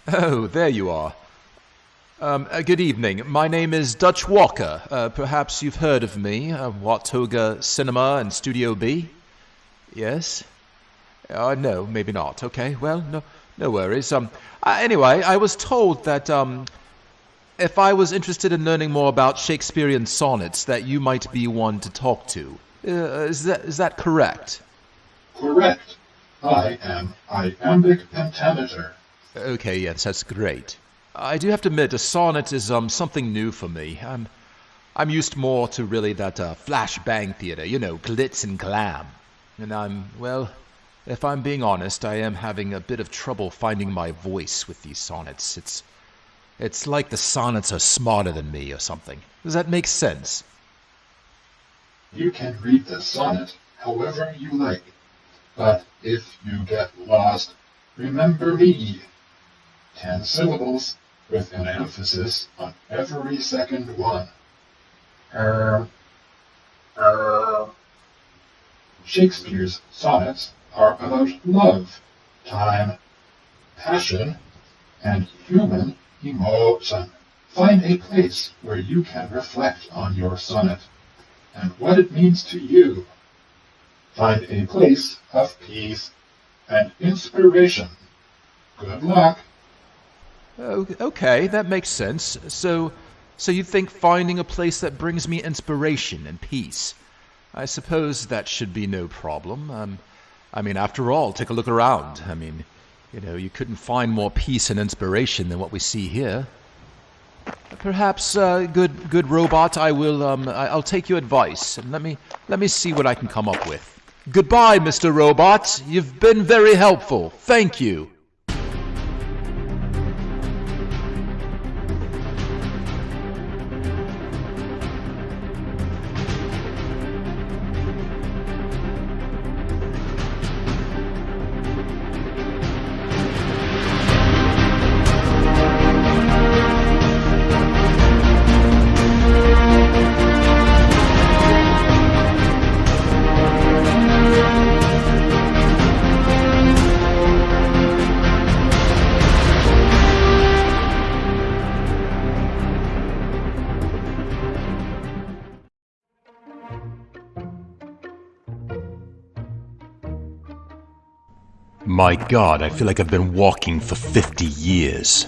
Oh, there you are. Good evening. My name is Dutch Walker. Perhaps you've heard of me. Watoga Cinema and Studio B? Yes? No, maybe not. Okay, well, no worries. Anyway, I was told that, if I was interested in learning more about Shakespearean sonnets, that you might be one to talk to. Is that correct? Correct. I am iambic pentameter. Okay, yes, that's great. I do have to admit, a sonnet is something new for me. I'm used more to really that flashbang theater, glitz and glam. And well, if I'm being honest, I am having a bit of trouble finding my voice with these sonnets. It's like the sonnets are smarter than me or something. Does that make sense? You can read the sonnet however you like, but if you get lost, remember me. 10 syllables with an emphasis on every second one. Shakespeare's sonnets are about love, time, passion, and human emotion. Find a place where you can reflect on your sonnet and what it means to you. Find a place of peace and inspiration. Good luck. Okay, that makes sense. So you think finding a place that brings me inspiration and peace. I suppose that should be no problem. After all, take a look around. You couldn't find more peace and inspiration than what we see here. Perhaps, good robot, I'll take your advice, and let me see what I can come up with. Goodbye, Mr. Robot. You've been very helpful. Thank you. My God, I feel like I've been walking for 50 years.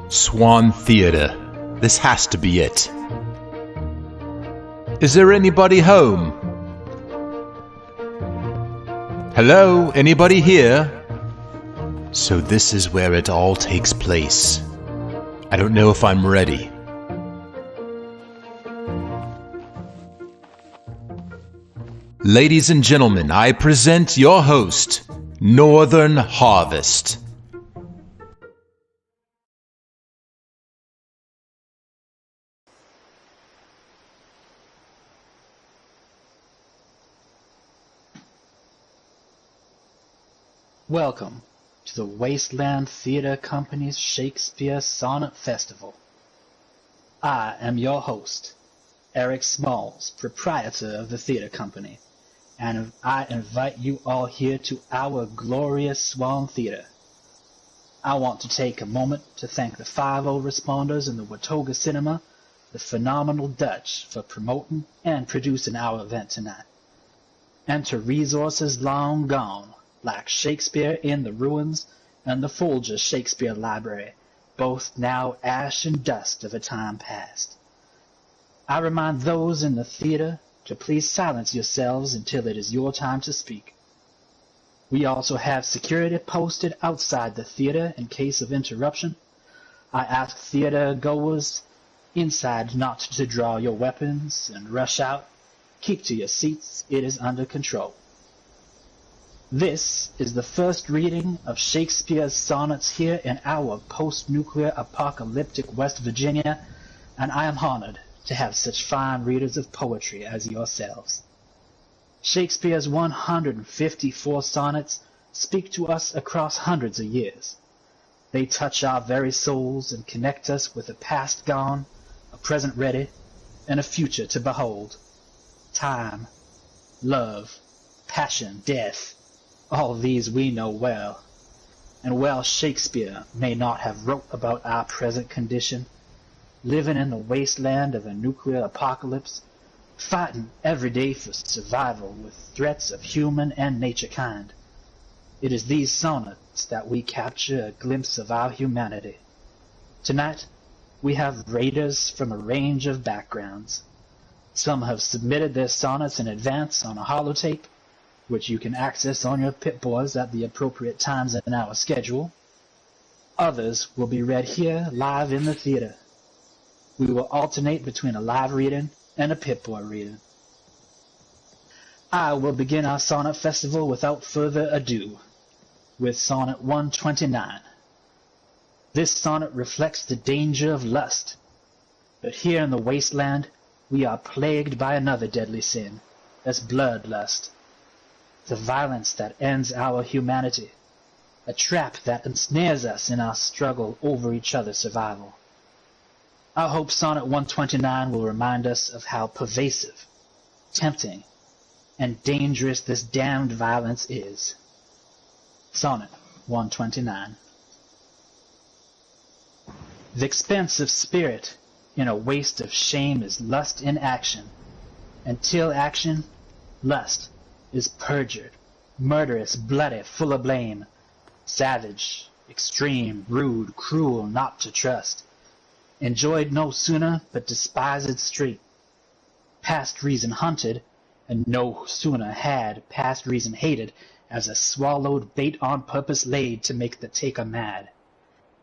Swan Theatre. This has to be it. Is there anybody home? Hello? Anybody here? So this is where it all takes place. I don't know if I'm ready. Ladies and gentlemen, I present your host, Northern Harvest. Welcome to the Wasteland Theatre Company's Shakespeare Sonnet Festival. I am your host, Eric Smalls, proprietor of the theatre company, and I invite you all here to our glorious Swan Theatre. I want to take a moment to thank the 5 responders in the Watoga Cinema, the phenomenal Dutch, for promoting and producing our event tonight, and to resources long gone, like Shakespeare in the Ruins and the Folger Shakespeare Library, both now ash and dust of a time past. I remind those in the theater to please silence yourselves until it is your time to speak. We also have security posted outside the theater in case of interruption. I ask theater goers inside not to draw your weapons and rush out. Keep to your seats, it is under control. This is the first reading of Shakespeare's sonnets here in our post-nuclear apocalyptic West Virginia, and I am honored to have such fine readers of poetry as yourselves. Shakespeare's 154 sonnets speak to us across hundreds of years. They touch our very souls and connect us with a past gone, a present ready, and a future to behold. Time, love, passion, death, all these we know well. And while Shakespeare may not have wrote about our present condition, living in the wasteland of a nuclear apocalypse, fighting every day for survival with threats of human and nature kind, it is these sonnets that we capture a glimpse of our humanity. Tonight, we have readers from a range of backgrounds. Some have submitted their sonnets in advance on a holotape, which you can access on your Pip-Boys at the appropriate times in our schedule. Others will be read here live in the theater. We will alternate between a live reading and a Pip-Boy reading. I will begin our Sonnet Festival without further ado, with Sonnet 129. This sonnet reflects the danger of lust, but here in the wasteland we are plagued by another deadly sin, that's bloodlust. The violence that ends our humanity, a trap that ensnares us in our struggle over each other's survival. I hope Sonnet 129 will remind us of how pervasive, tempting, and dangerous this damned violence is. Sonnet 129. The expense of spirit in a waste of shame is lust in action. Until action, lust is perjured, murderous, bloody, full of blame, savage, extreme, rude, cruel, not to trust, enjoyed no sooner but despised straight, past reason hunted, and no sooner had past reason hated, as a swallowed bait on purpose laid to make the taker mad.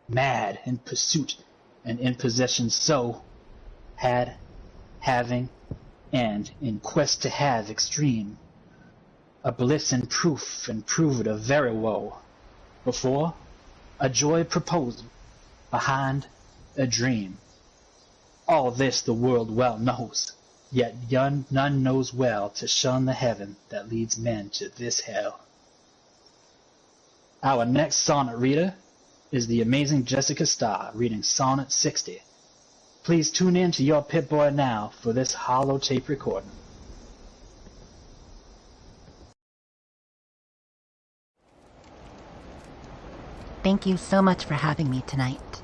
Mad in pursuit and in possession so, had, having, and in quest to have extreme, a bliss in proof and proved a very woe, before a joy proposed, behind a dream. All this the world well knows, yet none knows well to shun the heaven that leads men to this hell. Our next sonnet reader is the amazing Jessica Starr reading Sonnet 60. Please tune in to your Pip-Boy now for this holotape recording. Thank you so much for having me tonight.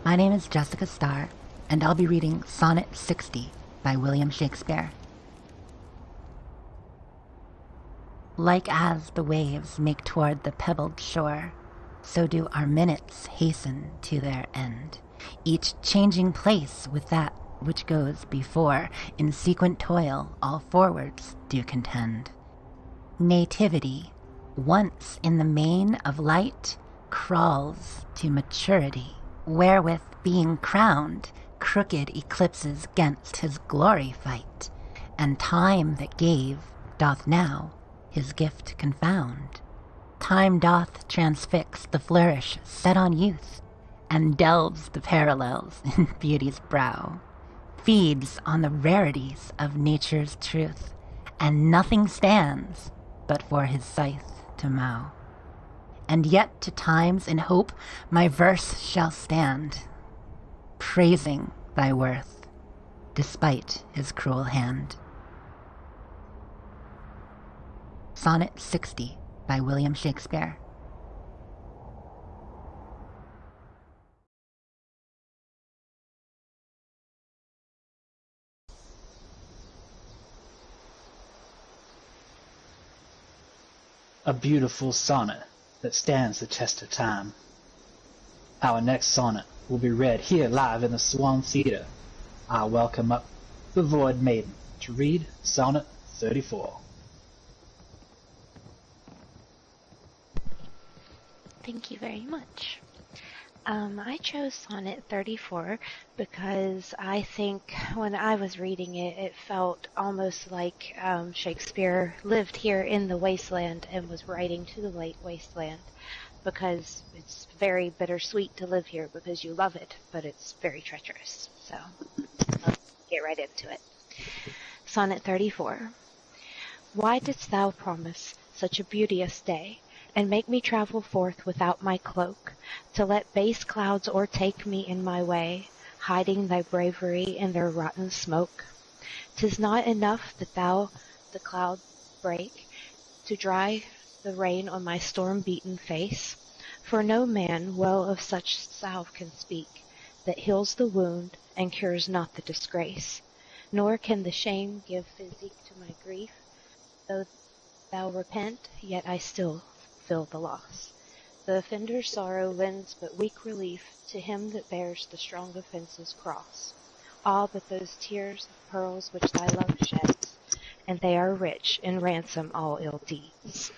My name is Jessica Starr, and I'll be reading Sonnet 60 by William Shakespeare. Like as the waves make toward the pebbled shore, so do our minutes hasten to their end, each changing place with that which goes before, in sequent toil all forwards do contend. Nativity, once in the main of light, crawls to maturity, wherewith being crowned, crooked eclipses 'gainst his glory fight, and time that gave doth now his gift confound. Time doth transfix the flourish set on youth, and delves the parallels in beauty's brow, feeds on the rarities of nature's truth, and nothing stands but for his scythe to mow. And yet to times in hope my verse shall stand, praising thy worth, despite his cruel hand. Sonnet 60 by William Shakespeare. A beautiful sonnet that stands the test of time. Our next sonnet will be read here live in the Swan Theatre. I welcome up the Void Maiden to read Sonnet 34. Thank you very much. I chose Sonnet 34 because I think when I was reading it, it felt almost like Shakespeare lived here in the wasteland and was writing to the wasteland, because it's very bittersweet to live here because you love it, but it's very treacherous. So let's get right into it. Sonnet 34. Why didst thou promise such a beauteous day, and make me travel forth without my cloak, to let base clouds o'ertake me in my way, hiding thy bravery in their rotten smoke. 'Tis not enough that thou the cloud break, to dry the rain on my storm-beaten face, for no man well of such salve can speak, that heals the wound and cures not the disgrace. Nor can the shame give physique to my grief, though thou repent, yet I still feel the loss. The offender's sorrow lends but weak relief to him that bears the strong offence's cross. All but those tears of pearls which thy love sheds, and they are rich in ransom all ill deeds.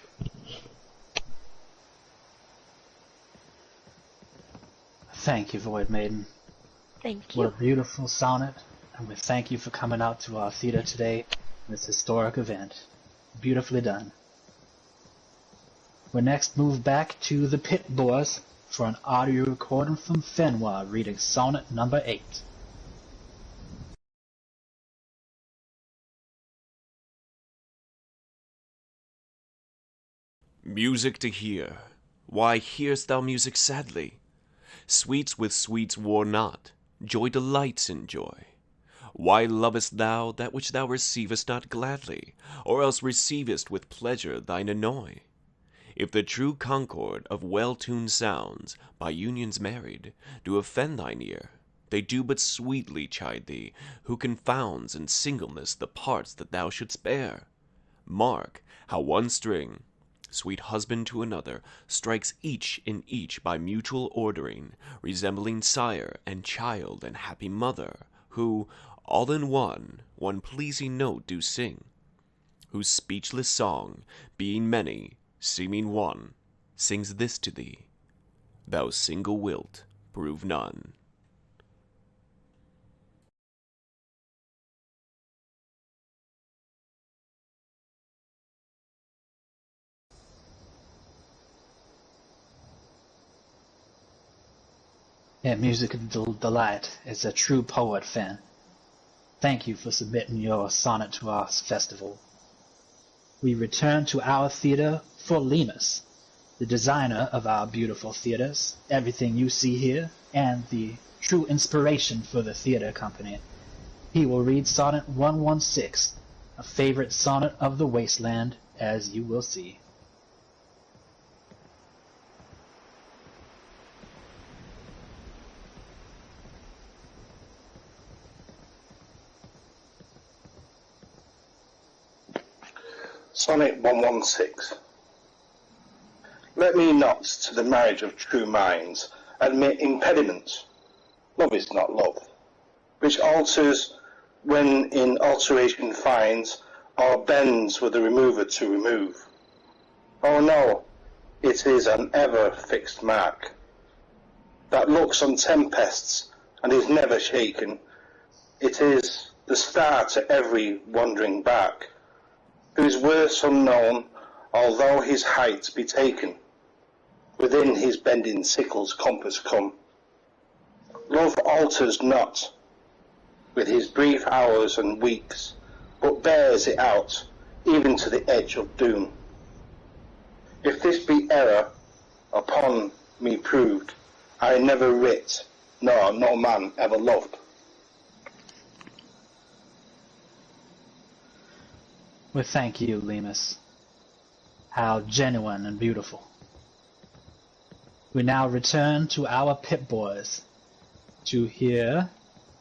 Thank you, Void Maiden. Thank What you. a beautiful sonnet, and we thank you for coming out to our theater today in this historic event. Beautifully done. We next move back to the Pit Boys for an audio recording from Fenwa reading Sonnet number 8. Music to hear. Why hearest thou music sadly? Sweets with sweets war not, joy delights in joy. Why lovest thou that which thou receivest not gladly, or else receivest with pleasure thine annoy? If the true concord of well-tuned sounds, by unions married, do offend thine ear, they do but sweetly chide thee, who confounds in singleness the parts that thou shouldst bear. Mark how one string, sweet husband to another, strikes each in each by mutual ordering, resembling sire and child and happy mother, who, all in one pleasing note do sing, whose speechless song, being many, seeming one, sings this to thee: thou single wilt prove none. Yeah, music of delight is a true poet, Fen. Thank you for submitting your sonnet to our festival. We return to our theater for Lemus, the designer of our beautiful theaters, everything you see here, and the true inspiration for the theater company. He will read Sonnet 116, a favorite sonnet of the Wasteland, as you will see. Sonnet 116. Let me not to the marriage of true minds admit impediments. Love is not love, which alters when in alteration finds, or bends with the remover to remove. Oh no, it is an ever fixed mark, that looks on tempests and is never shaken. It is the star to every wandering bark, whose worth's unknown, although his height be taken, within his bending sickle's compass come. Love alters not with his brief hours and weeks, but bears it out, even to the edge of doom. If this be error upon me proved, I never writ, nor no man ever loved. We thank you, Lemus. How genuine and beautiful. We now return to our Pit Boys to hear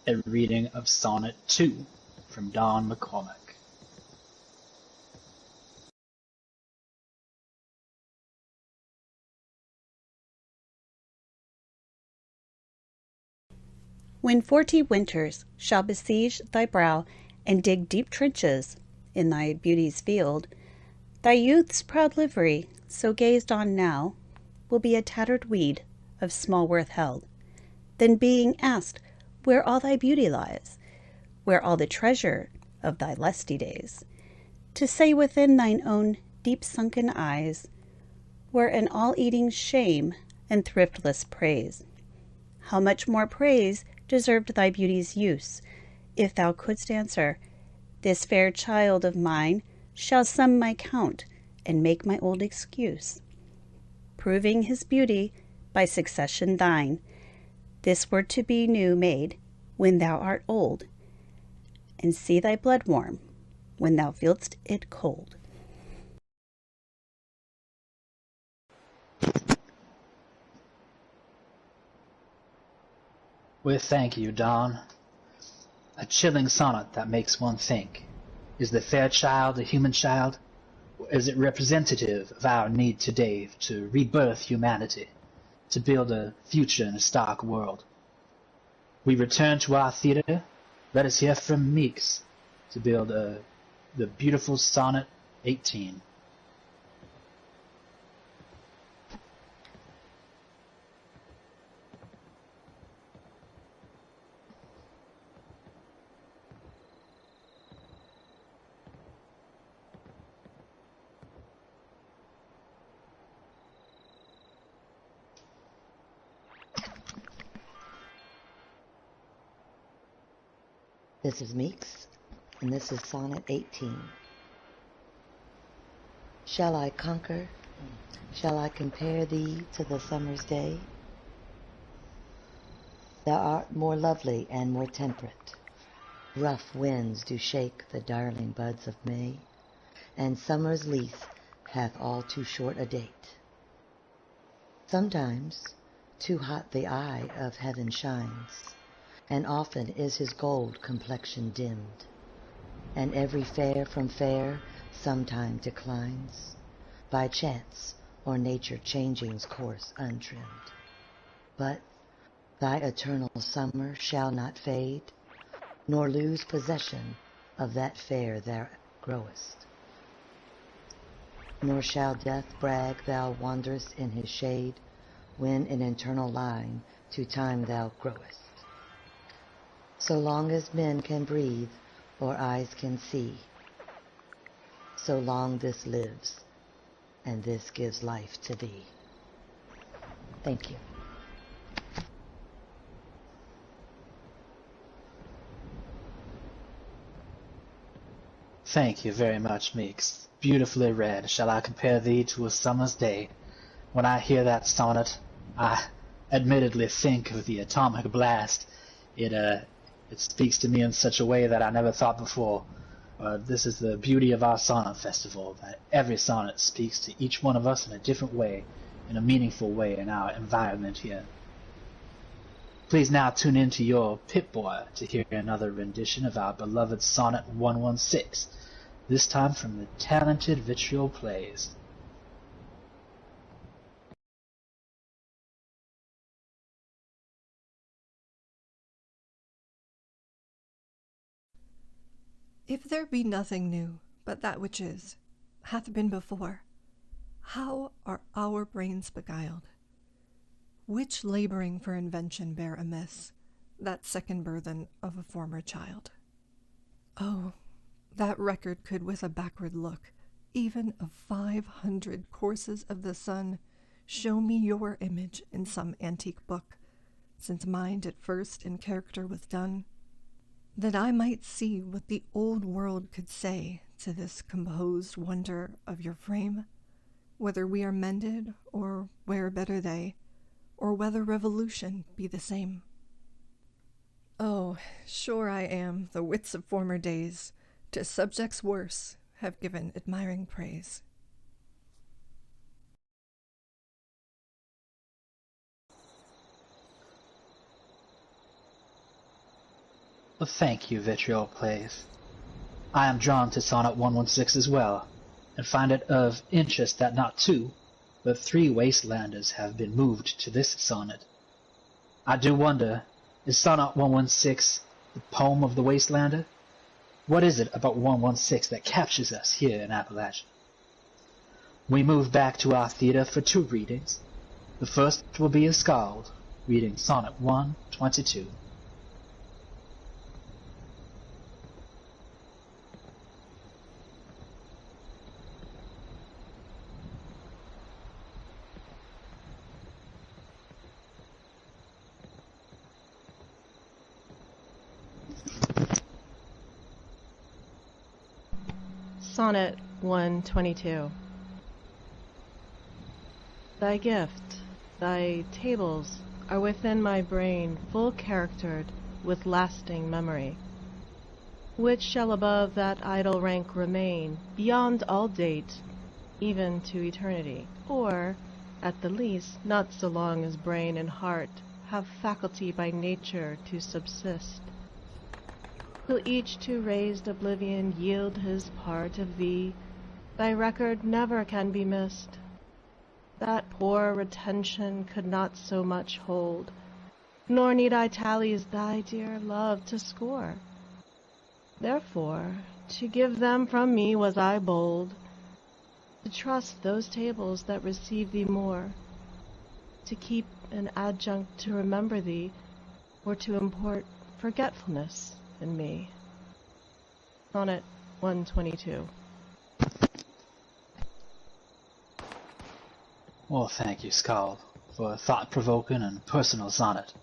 a reading of Sonnet 2 from Don McCormick. When 40 winters shall besiege thy brow and dig deep trenches in thy beauty's field, thy youth's proud livery, so gazed on now, will be a tattered weed of small worth held. Then being asked where all thy beauty lies, where all the treasure of thy lusty days, to say within thine own deep sunken eyes were an all-eating shame and thriftless praise. How much more praise deserved thy beauty's use, if thou couldst answer, this fair child of mine shall sum my count and make my old excuse. proving his beauty by succession thine. This were to be new made when thou art old, and see thy blood warm when thou feel'st it cold. We thank you, Don. A chilling sonnet that makes one think. Is the fair child a human child? Or is it representative of our need today to rebirth humanity, to build a future in a stark world? We return to our theater. Let us hear from Meeks to build the beautiful Sonnet 18. This is Meeks, and this is Sonnet 18. Shall I conquer? Shall I compare thee to the summer's day? Thou art more lovely and more temperate. Rough winds do shake the darling buds of May, and summer's lease hath all too short a date. Sometimes too hot the eye of heaven shines, and often is his gold complexion dimmed, and every fair from fair sometime declines, by chance or nature changing's course untrimmed. But thy eternal summer shall not fade, nor lose possession of that fair thou growest. Nor shall death brag thou wanderest in his shade, when in eternal line to time thou growest. So long as men can breathe or eyes can see, so long this lives, and this gives life to thee. Thank you. Thank you very much, Meeks. Beautifully read. Shall I compare thee to a summer's day? When I hear that sonnet, I admittedly think of the atomic blast. It speaks to me in such a way that I never thought before. This is the beauty of our sonnet festival, that every sonnet speaks to each one of us in a different way, in a meaningful way in our environment here. Please now tune in to your Pip-Boy to hear another rendition of our beloved Sonnet 116, this time from the talented Vitriol Plays. If there be nothing new, but that which is, hath been before, how are our brains beguiled? Which laboring for invention bear amiss that second burthen of a former child? Oh, that record could with a backward look, even of 500 courses of the sun, show me your image in some antique book, since mine at first in character was done, that I might see what the old world could say to this composed wonder of your frame, whether we are mended, or where better they, or whether revolution be the same. Oh, sure I am the wits of former days, to subjects worse, have given admiring praise. Well, thank you, Vitriol Plays. I am drawn to Sonnet 116 as well, and find it of interest that not 2, but 3 Wastelanders have been moved to this sonnet. I do wonder, is Sonnet 116 the poem of the Wastelander? What is it about 116 that captures us here in Appalachia? We move back to our theater for 2 readings. The first will be a Scald, reading Sonnet 122. Sonnet 122. Thy gift, thy tables, are within my brain full charactered with lasting memory, which shall above that idle rank remain beyond all date, even to eternity, or, at the least, not so long as brain and heart have faculty by nature to subsist, till each to raised oblivion yield his part of thee, thy record never can be missed. That poor retention could not so much hold, nor need I tallies thy dear love to score. Therefore, to give them from me was I bold, to trust those tables that receive thee more, to keep an adjunct to remember thee, or to import forgetfulness in me. Sonnet 122. Well, thank you, Skald, for a thought-provoking and personal sonnet.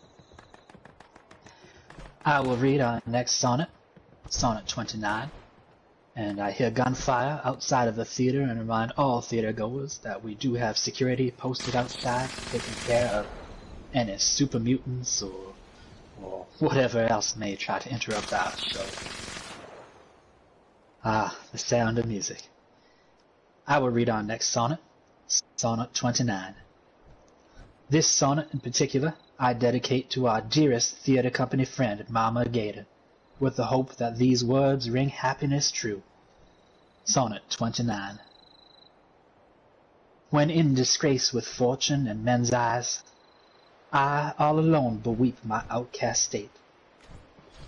I will read our next sonnet, Sonnet 29, and I hear gunfire outside of the theater and remind all theater goers that we do have security posted outside taking care of any super mutants or whatever else may try to interrupt our show. Ah, the sound of music. I will read our next sonnet, Sonnet 29. This sonnet in particular I dedicate to our dearest theater company friend, Mama Gator, with the hope that these words ring happiness true. Sonnet 29. When in disgrace with fortune and men's eyes, I all alone beweep my outcast state,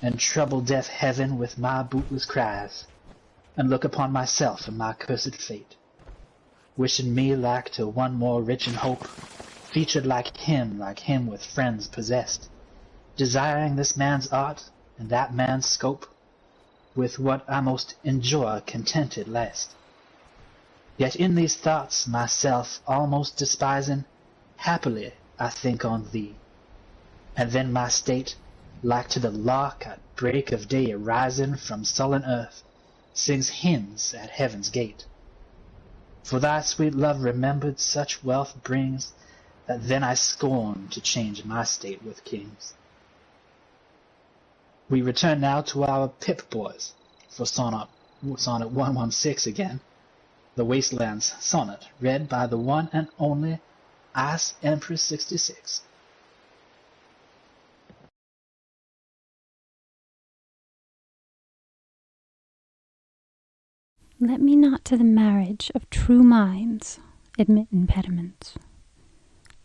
and trouble deaf heaven with my bootless cries, and look upon myself and my cursed fate, wishing me like to one more rich in hope, featured like him with friends possessed, desiring this man's art and that man's scope, with what I most enjoy contented last. Yet in these thoughts myself almost despising, happily I think on thee, and then my state, like to the lark at break of day arising from sullen earth, sings hymns at heaven's gate. For thy sweet love remembered such wealth brings, that then I scorn to change my state with kings. We return now to our Pip Boys for Sonnet 116 again, the Wasteland's sonnet, read by the one and only Ice Empress 66. Let me not to the marriage of true minds admit impediments.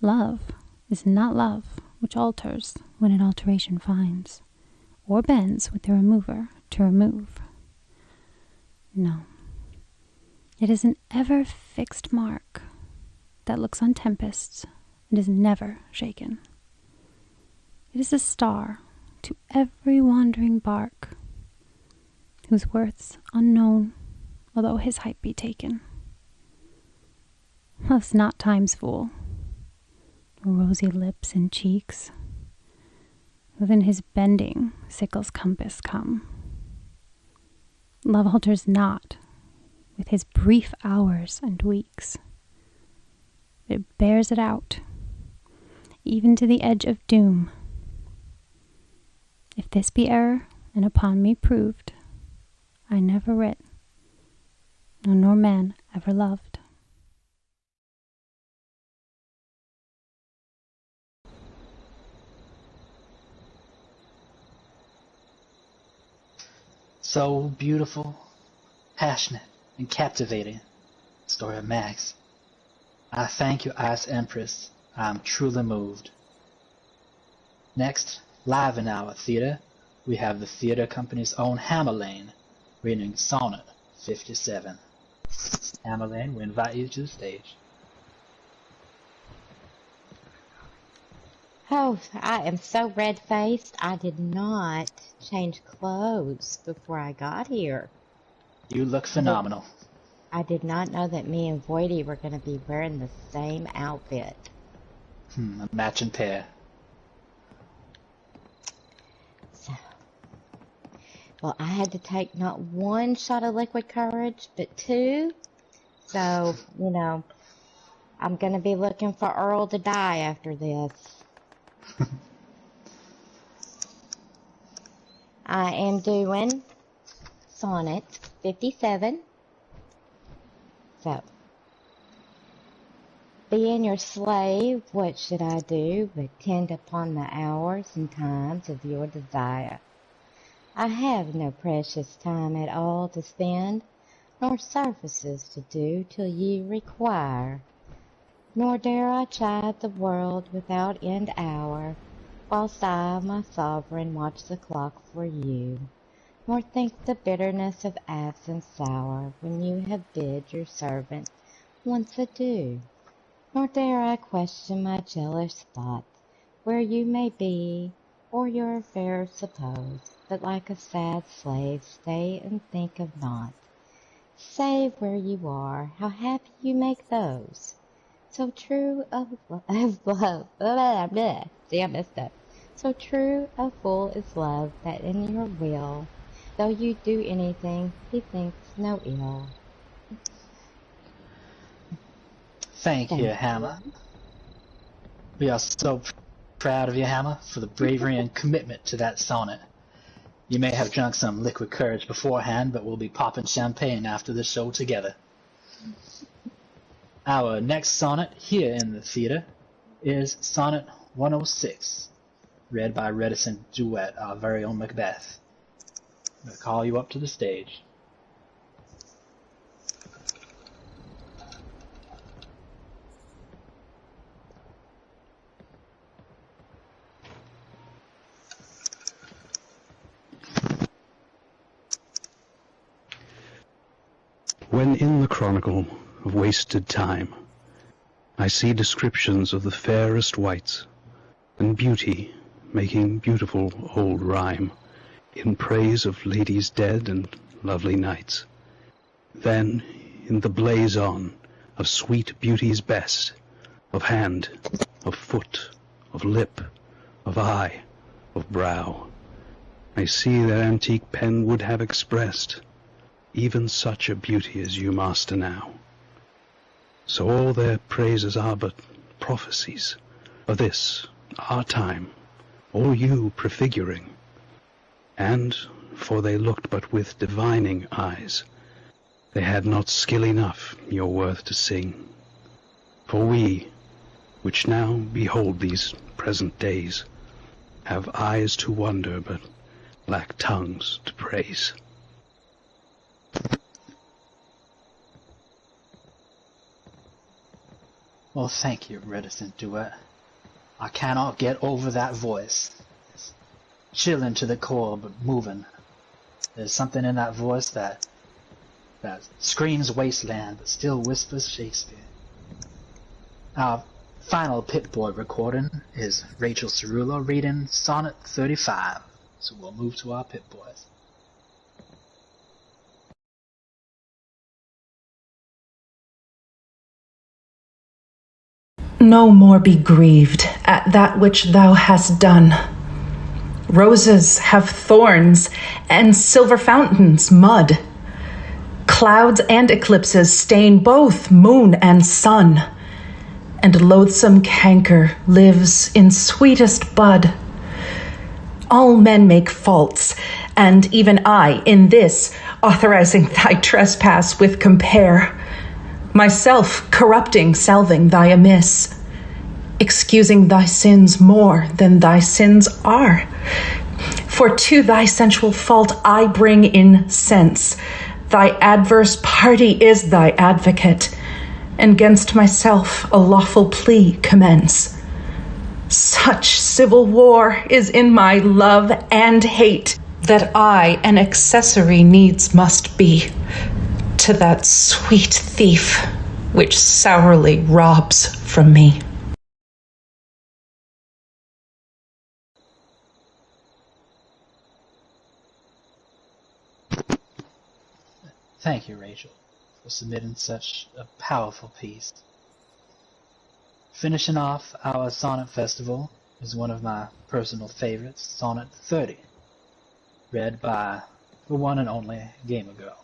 Love is not love which alters when it alteration finds, or bends with the remover to remove. No, it is an ever fixed mark that looks on tempests and is never shaken. It is a star to every wandering bark, whose worth's unknown, although his height be taken. Love's not time's fool, rosy lips and cheeks, within his bending sickle's compass come. Love alters not with his brief hours and weeks. It bears it out, even to the edge of doom. If this be error, and upon me proved, I never writ, nor man ever loved. So beautiful, passionate, and captivating, story of Max. I thank you, Ice Empress. I am truly moved. Next, live in our theater, we have the theater company's own Hammerlane, reading Sonnet 57. Hammerlane, we invite you to the stage. Oh, I am so red-faced, I did not change clothes before I got here. You look phenomenal. I did not know that me and Voidy were going to be wearing the same outfit. A matching pair. So, well, I had to take not one shot of liquid courage, but two. So, I'm gonna be looking for Earl to die after this. I am doing Sonnet 57. So, being your slave, what should I do but tend upon the hours and times of your desire? I have no precious time at all to spend, nor services to do till you require. Nor dare I chide the world without end hour, whilst I, my sovereign, watch the clock for you. Nor think the bitterness of absence sour, when you have bid your servant once adieu. Nor dare I question my jealous thoughts, where you may be, or your affairs suppose, but like a sad slave stay and think of naught, save where you are, how happy you make those. So true of love, see I messed up. So true of fool is love, that in your will, though you do anything, he thinks no ill. Thank you, Hammer. We are so proud of you, Hammer, for the bravery and commitment to that sonnet. You may have drunk some liquid courage beforehand, but we'll be popping champagne after the show together. Our next sonnet here in the theater is Sonnet 106, read by Reticent Duet, our very own Macbeth. I'm going to call you up to the stage. When in the chronicle of wasted time I see descriptions of the fairest wights, and beauty making beautiful old rhyme in praise of ladies dead and lovely knights, then in the blazon of sweet beauty's best, of hand, of foot, of lip, of eye, of brow, I see their antique pen would have expressed even such a beauty as you master now. So all their praises are but prophecies of this, our time, all you prefiguring. And, for they looked but with divining eyes, they had not skill enough your worth to sing. For we, which now behold these present days, have eyes to wonder, but lack tongues to praise. Well, thank you, Reticent Duet. I cannot get over that voice. It's chilling to the core, but moving. There's something in that voice that screams Wasteland, but still whispers Shakespeare. Our final Pip-Boy recording is Rachel Cerullo reading Sonnet 35. So we'll move to our Pip-Boys. No more be grieved at that which thou hast done. Roses have thorns, and silver fountains mud. Clouds and eclipses stain both moon and sun, and loathsome canker lives in sweetest bud. All men make faults, and even I, in this, authorizing thy trespass with compare, myself corrupting, salving thy amiss, excusing thy sins more than thy sins are. For to thy sensual fault I bring in sense. Thy adverse party is thy advocate, and 'gainst myself a lawful plea commence. Such civil war is in my love and hate, that I an accessory needs must be to that sweet thief which sourly robs from me. Thank you, Rachel, for submitting such a powerful piece. Finishing off our Sonnet Festival is one of my personal favorites, Sonnet 30, read by the one and only Gamer Girl.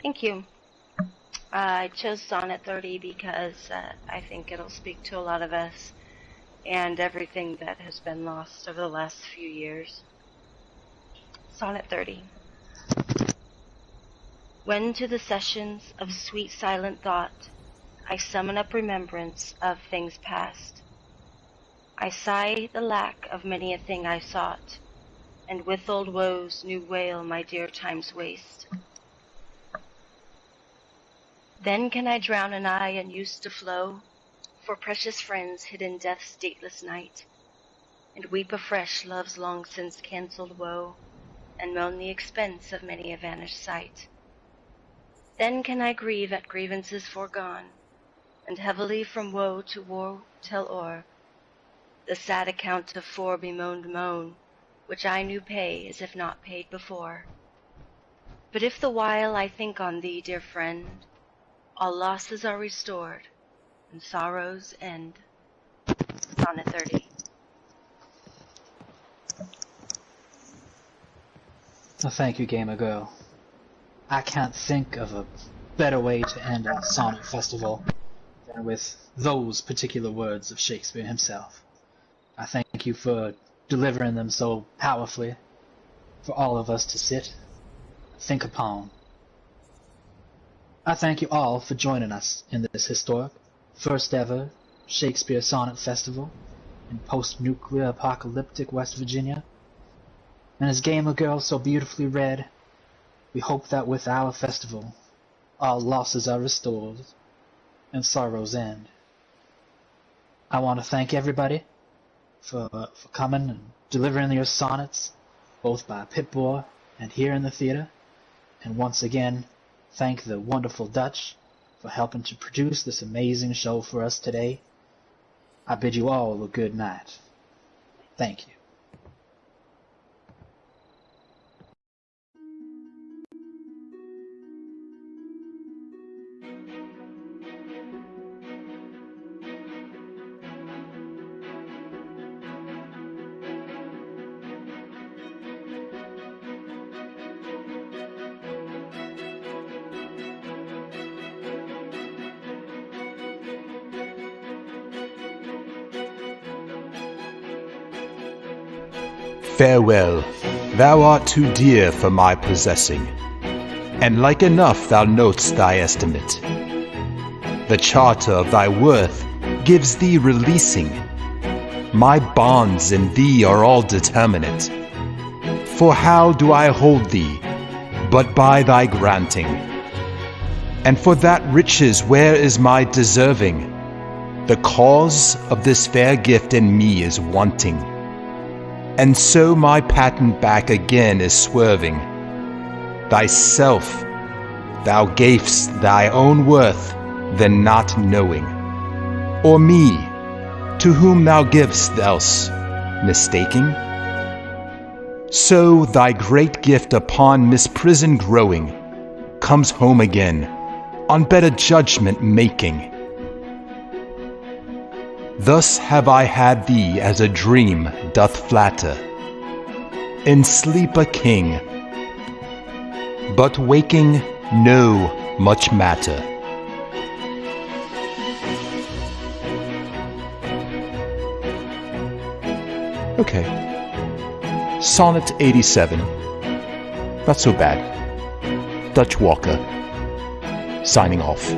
Thank you. I chose Sonnet 30 because I think it'll speak to a lot of us and everything that has been lost over the last few years. Sonnet 30. When to the sessions of sweet silent thought I summon up remembrance of things past, I sigh the lack of many a thing I sought, and with old woes new wail my dear time's waste. Then can I drown an eye unused to flow for precious friends hid in death's dateless night, and weep afresh love's long since cancelled woe, and moan the expense of many a vanished sight. Then can I grieve at grievances foregone, and heavily from woe to woe tell o'er the sad account of fore bemoaned moan, which I new pay as if not paid before. But if the while I think on thee, dear friend, all losses are restored, and sorrows end. Sonnet 30. Well, thank you, Gamer Girl. I can't think of a better way to end our Sonnet Festival than with those particular words of Shakespeare himself. I thank you for delivering them so powerfully for all of us to sit, think upon. I thank you all for joining us in this historic, first ever Shakespeare Sonnet Festival in post-nuclear apocalyptic West Virginia. And as Gamer Girl so beautifully read, we hope that with our festival, all losses are restored and sorrows end. I want to thank everybody for coming and delivering your sonnets, both by Pip-Boy and here in the theater. And once again, thank the wonderful Dutch for helping to produce this amazing show for us today. I bid you all a good night. Thank you. Farewell, thou art too dear for my possessing, and like enough thou know'st thy estimate. The charter of thy worth gives thee releasing. My bonds in thee are all determinate. For how do I hold thee, but by thy granting? And for that riches where is my deserving? The cause of this fair gift in me is wanting. And so my patent back again is swerving. Thyself thou gav'st thy own worth, then not knowing, or me, to whom thou giv'st else, mistaking? So thy great gift upon misprison growing, comes home again, on better judgment making. Thus have I had thee as a dream doth flatter, in sleep a king, but waking no much matter. Okay. Sonnet 87. Not so bad. Dutch Walker. Signing off.